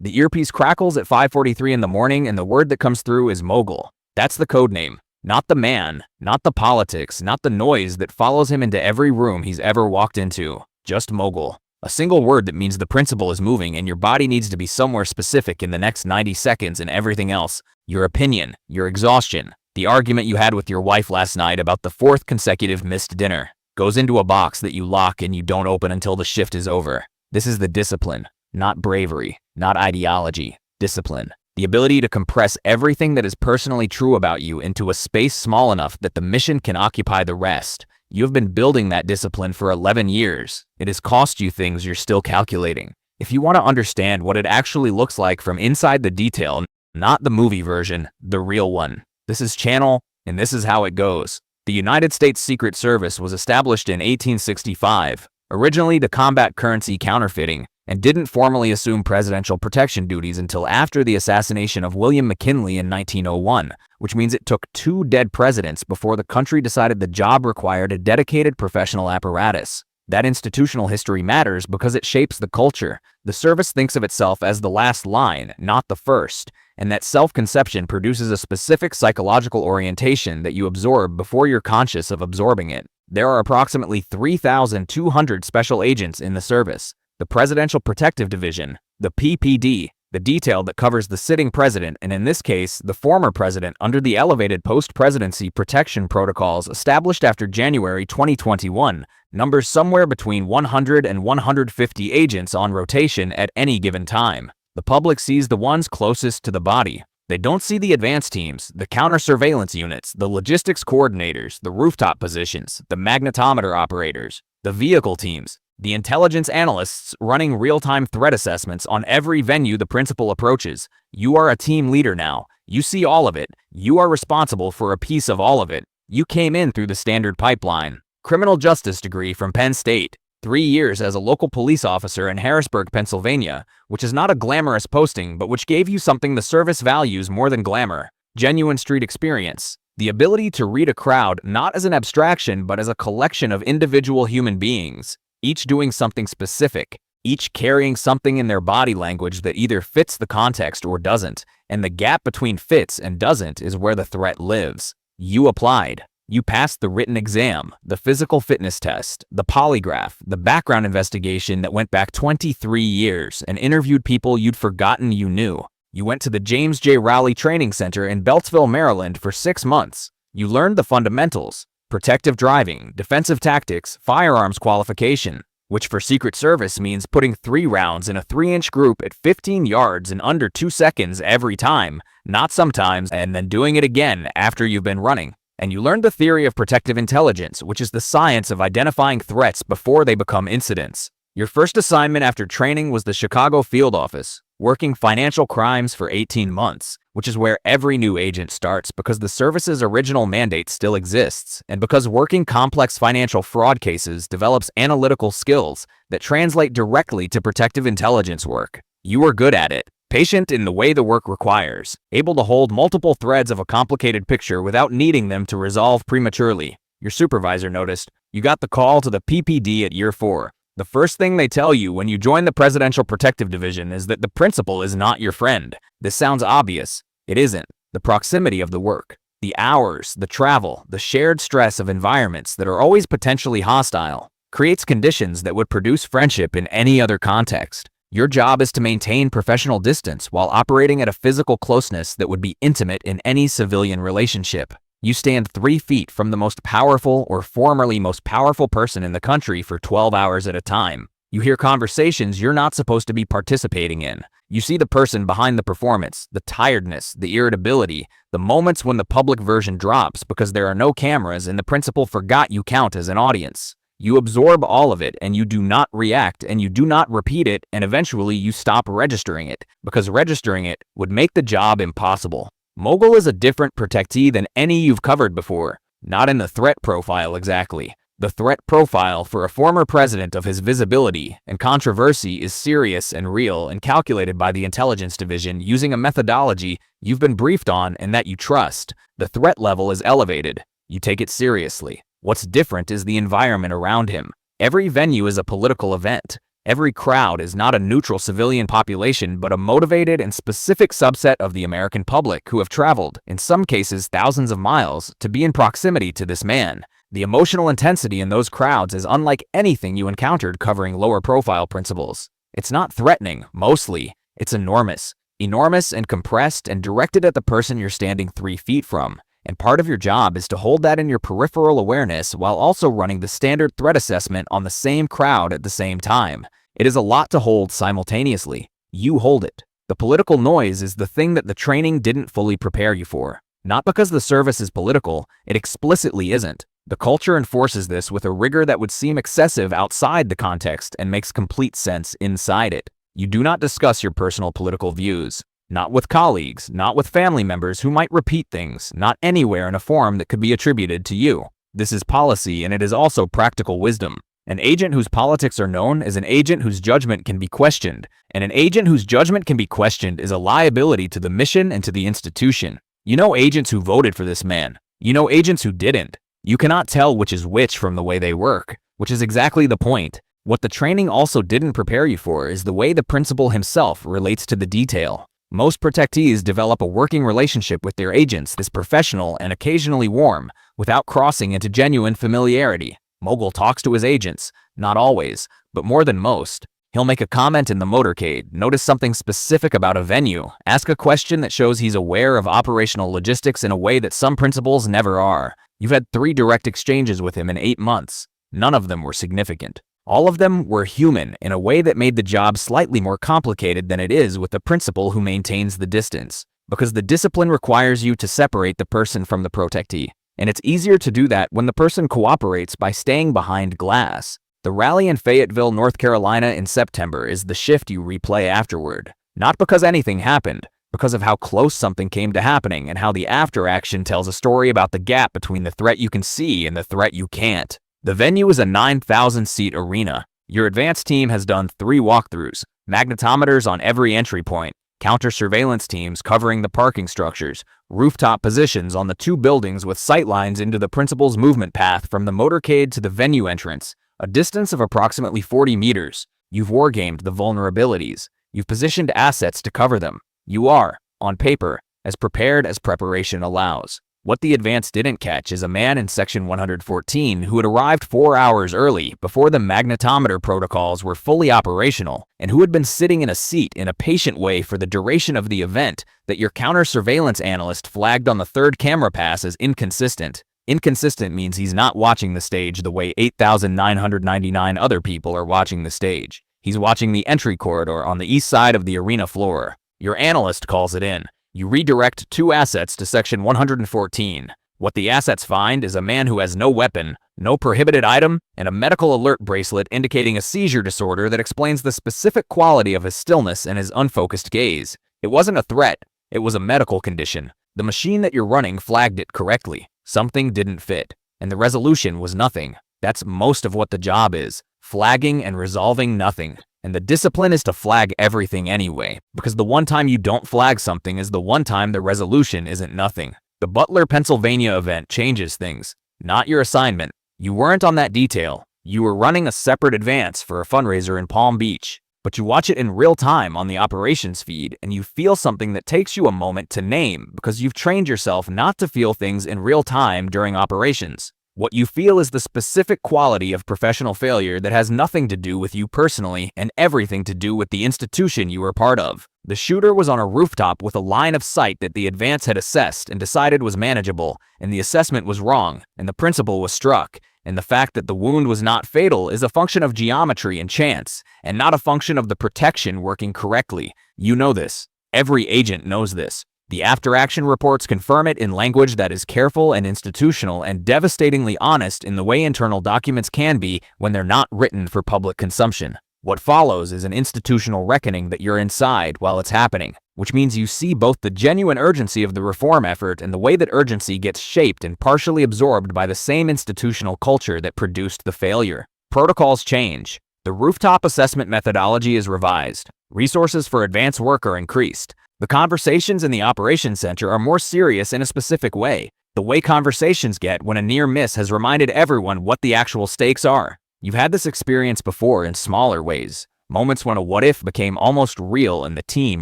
The earpiece crackles at 5:43 in the morning and the word that comes through is mogul. That's the code name. Not the man, not the politics, not the noise that follows him into every room he's ever walked into. Just mogul. A single word that means the principal is moving and your body needs to be somewhere specific in the next 90 seconds, and everything else, your opinion, your exhaustion, the argument you had with your wife last night about the fourth consecutive missed dinner, goes into a box that you lock and you don't open until the shift is over. This is the discipline, not bravery, not ideology, discipline. The ability to compress everything that is personally true about you into a space small enough that the mission can occupy the rest. You have been building that discipline for 11 years. It has cost you things you're still calculating. If you want to understand what it actually looks like from inside the detail, not the movie version, the real one, this is Channel, and this is how it goes. The United States Secret Service was established in 1865, originally to combat currency counterfeiting, and didn't formally assume presidential protection duties until after the assassination of William McKinley in 1901, which means it took 2 dead presidents before the country decided the job required a dedicated professional apparatus. That institutional history matters because it shapes the culture. The service thinks of itself as the last line, not the first, and that self-conception produces a specific psychological orientation that you absorb before you're conscious of absorbing it. There are approximately 3,200 special agents in the service. The Presidential Protective Division, the PPD, the detail that covers the sitting president, and in this case, the former president, under the elevated post-presidency protection protocols established after January 2021, numbers somewhere between 100 and 150 agents on rotation at any given time. The public sees the ones closest to the body. They don't see the advanced teams, the counter-surveillance units, the logistics coordinators, the rooftop positions, the magnetometer operators, the vehicle teams, the intelligence analysts running real-time threat assessments on every venue the principal approaches. You are a team leader now. You see all of it. You are responsible for a piece of all of it. You came in through the standard pipeline. Criminal justice degree from Penn State. 3 years as a local police officer in Harrisburg, Pennsylvania, which is not a glamorous posting, but which gave you something the service values more than glamour. Genuine street experience. The ability to read a crowd not as an abstraction, but as a collection of individual human beings, each doing something specific, each carrying something in their body language that either fits the context or doesn't, and the gap between fits and doesn't is where the threat lives. You applied. You passed the written exam, the physical fitness test, the polygraph, the background investigation that went back 23 years and interviewed people you'd forgotten you knew. You went to the James J. Rowley Training Center in Beltsville, Maryland for 6 months. You learned the fundamentals: protective driving, defensive tactics, firearms qualification, which for Secret Service means putting 3 rounds in a 3-inch group at 15 yards in under 2 seconds every time, not sometimes, and then doing it again after you've been running. And you learned the theory of protective intelligence, which is the science of identifying threats before they become incidents. Your first assignment after training was the Chicago field office, working financial crimes for 18 months, which is where every new agent starts because the service's original mandate still exists, and because working complex financial fraud cases develops analytical skills that translate directly to protective intelligence work. You were good at it. Patient in the way the work requires, able to hold multiple threads of a complicated picture without needing them to resolve prematurely. Your supervisor noticed. You got the call to the PPD at year 4. The first thing they tell you when you join the Presidential Protective Division is that the principal is not your friend. This sounds obvious. It isn't. The proximity of the work, the hours, the travel, the shared stress of environments that are always potentially hostile, creates conditions that would produce friendship in any other context. Your job is to maintain professional distance while operating at a physical closeness that would be intimate in any civilian relationship. You stand 3 feet from the most powerful or formerly most powerful person in the country for 12 hours at a time. You hear conversations you're not supposed to be participating in. You see the person behind the performance, the tiredness, the irritability, the moments when the public version drops because there are no cameras and the principal forgot you count as an audience. You absorb all of it and you do not react and you do not repeat it, and eventually you stop registering it because registering it would make the job impossible. Mogul is a different protectee than any you've covered before. Not in the threat profile exactly. The threat profile for a former president of his visibility and controversy is serious and real and calculated by the intelligence division using a methodology you've been briefed on and that you trust. The threat level is elevated. You take it seriously. What's different is the environment around him. Every venue is a political event. Every crowd is not a neutral civilian population, but a motivated and specific subset of the American public who have traveled, in some cases thousands of miles, to be in proximity to this man. The emotional intensity in those crowds is unlike anything you encountered covering lower-profile principals. It's not threatening, mostly. It's enormous. Enormous and compressed and directed at the person you're standing 3 feet from. And part of your job is to hold that in your peripheral awareness while also running the standard threat assessment on the same crowd at the same time. It is a lot to hold simultaneously. You hold it. The political noise is the thing that the training didn't fully prepare you for. Not because the service is political, it explicitly isn't. The culture enforces this with a rigor that would seem excessive outside the context and makes complete sense inside it. You do not discuss your personal political views. Not with colleagues, not with family members who might repeat things, not anywhere in a form that could be attributed to you. This is policy, and it is also practical wisdom. An agent whose politics are known is an agent whose judgment can be questioned, and an agent whose judgment can be questioned is a liability to the mission and to the institution. You know agents who voted for this man. You know agents who didn't. You cannot tell which is which from the way they work, which is exactly the point. What the training also didn't prepare you for is the way the principal himself relates to the detail. Most protectees develop a working relationship with their agents that's professional and occasionally warm, without crossing into genuine familiarity. Mogul talks to his agents, not always, but more than most. He'll make a comment in the motorcade, notice something specific about a venue, ask a question that shows he's aware of operational logistics in a way that some principals never are. You've had 3 direct exchanges with him in 8 months. None of them were significant. All of them were human in a way that made the job slightly more complicated than it is with the principal who maintains the distance, because the discipline requires you to separate the person from the protectee, and it's easier to do that when the person cooperates by staying behind glass. The rally in Fayetteville, North Carolina in September is the shift you replay afterward, not because anything happened, because of how close something came to happening and how the after action tells a story about the gap between the threat you can see and the threat you can't. The venue is a 9,000-seat arena. Your advanced team has done 3 walkthroughs, magnetometers on every entry point, counter-surveillance teams covering the parking structures, rooftop positions on the 2 buildings with sightlines into the principal's movement path from the motorcade to the venue entrance, a distance of approximately 40 meters. You've wargamed the vulnerabilities. You've positioned assets to cover them. You are, on paper, as prepared as preparation allows. What the advance didn't catch is a man in Section 114 who had arrived 4 hours early before the magnetometer protocols were fully operational and who had been sitting in a seat in a patient way for the duration of the event that your counter-surveillance analyst flagged on the 3rd camera pass as inconsistent. Inconsistent means he's not watching the stage the way 8,999 other people are watching the stage. He's watching the entry corridor on the east side of the arena floor. Your analyst calls it in. You redirect 2 assets to Section 114. What the assets find is a man who has no weapon, no prohibited item, and a medical alert bracelet indicating a seizure disorder that explains the specific quality of his stillness and his unfocused gaze. It wasn't a threat, it was a medical condition. The machine that you're running flagged it correctly. Something didn't fit, and the resolution was nothing. That's most of what the job is, flagging and resolving nothing. And the discipline is to flag everything anyway, because the one time you don't flag something is the one time the resolution isn't nothing. The Butler, Pennsylvania event changes things, not your assignment. You weren't on that detail. You were running a separate advance for a fundraiser in Palm Beach, but you watch it in real time on the operations feed and you feel something that takes you a moment to name because you've trained yourself not to feel things in real time during operations. What you feel is the specific quality of professional failure that has nothing to do with you personally and everything to do with the institution you were part of. The shooter was on a rooftop with a line of sight that the advance had assessed and decided was manageable, and the assessment was wrong, and the principal was struck, and the fact that the wound was not fatal is a function of geometry and chance, and not a function of the protection working correctly. You know this. Every agent knows this. The after-action reports confirm it in language that is careful and institutional and devastatingly honest in the way internal documents can be when they're not written for public consumption. What follows is an institutional reckoning that you're inside while it's happening, which means you see both the genuine urgency of the reform effort and the way that urgency gets shaped and partially absorbed by the same institutional culture that produced the failure. Protocols change. The rooftop assessment methodology is revised. Resources for advanced work are increased. The conversations in the operations center are more serious in a specific way, the way conversations get when a near miss has reminded everyone what the actual stakes are. You've had this experience before in smaller ways. Moments when a what-if became almost real and the team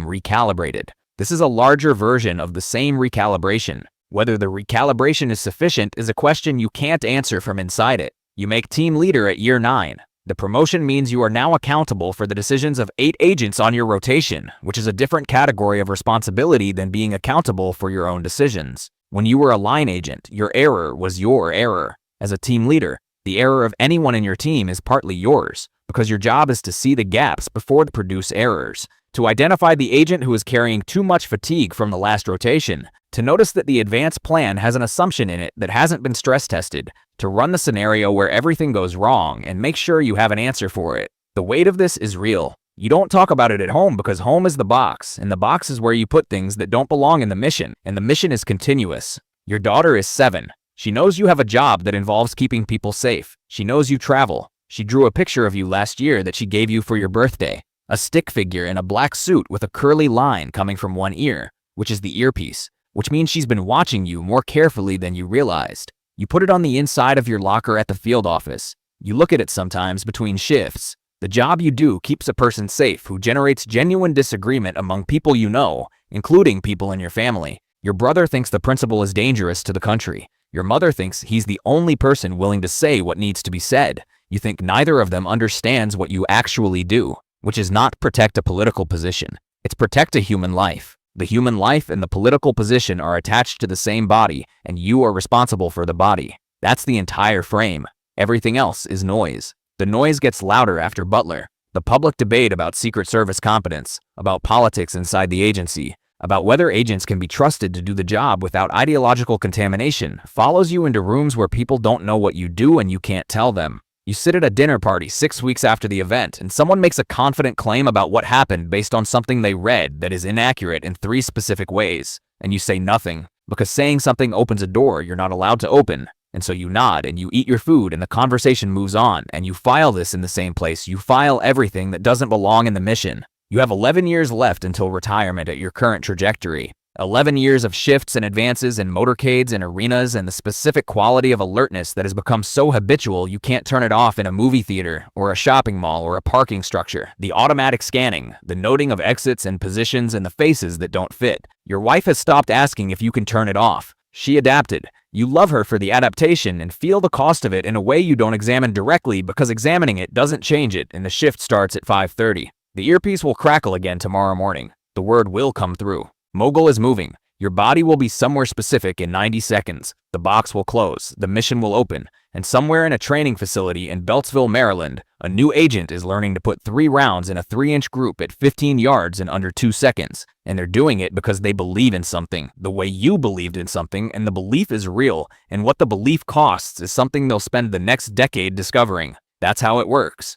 recalibrated. This is a larger version of the same recalibration. Whether the recalibration is sufficient is a question you can't answer from inside it. You make team leader at year 9. The promotion means you are now accountable for the decisions of 8 agents on your rotation, which is a different category of responsibility than being accountable for your own decisions. When you were a line agent, your error was your error. As a team leader, the error of anyone in your team is partly yours, because your job is to see the gaps before they produce errors, to identify the agent who is carrying too much fatigue from the last rotation, to notice that the advanced plan has an assumption in it that hasn't been stress tested, to run the scenario where everything goes wrong and make sure you have an answer for it. The weight of this is real. You don't talk about it at home because home is the box, and the box is where you put things that don't belong in the mission, and the mission is continuous. Your daughter is 7. She knows you have a job that involves keeping people safe. She knows you travel. She drew a picture of you last year that she gave you for your birthday. A stick figure in a black suit with a curly line coming from one ear, which is the earpiece, which means she's been watching you more carefully than you realized. You put it on the inside of your locker at the field office. You look at it sometimes between shifts. The job you do keeps a person safe who generates genuine disagreement among people you know, including people in your family. Your brother thinks the principal is dangerous to the country. Your mother thinks he's the only person willing to say what needs to be said. You think neither of them understands what you actually do, which is not protect a political position. It's protect a human life. The human life and the political position are attached to the same body, and you are responsible for the body. That's the entire frame. Everything else is noise. The noise gets louder after Butler. The public debate about Secret Service competence, about politics inside the agency, about whether agents can be trusted to do the job without ideological contamination, follows you into rooms where people don't know what you do and you can't tell them. You sit at a dinner party 6 weeks after the event and someone makes a confident claim about what happened based on something they read that is inaccurate in 3 specific ways, and you say nothing, because saying something opens a door you're not allowed to open, and so you nod and you eat your food and the conversation moves on, and you file this in the same place you file everything that doesn't belong in the mission. You have 11 years left until retirement at your current trajectory. 11 years of shifts and advances in motorcades and arenas and the specific quality of alertness that has become so habitual you can't turn it off in a movie theater or a shopping mall or a parking structure. The automatic scanning, the noting of exits and positions and the faces that don't fit. Your wife has stopped asking if you can turn it off. She adapted. You love her for the adaptation and feel the cost of it in a way you don't examine directly because examining it doesn't change it, and the shift starts at 5:30. The earpiece will crackle again tomorrow morning. The word will come through. Mogul is moving. Your body will be somewhere specific in 90 seconds. The box will close. The mission will open. And somewhere in a training facility in Beltsville, Maryland, a new agent is learning to put 3 rounds in a 3-inch group at 15 yards in under 2 seconds. And they're doing it because they believe in something, the way you believed in something, and the belief is real. And what the belief costs is something they'll spend the next decade discovering. That's how it works.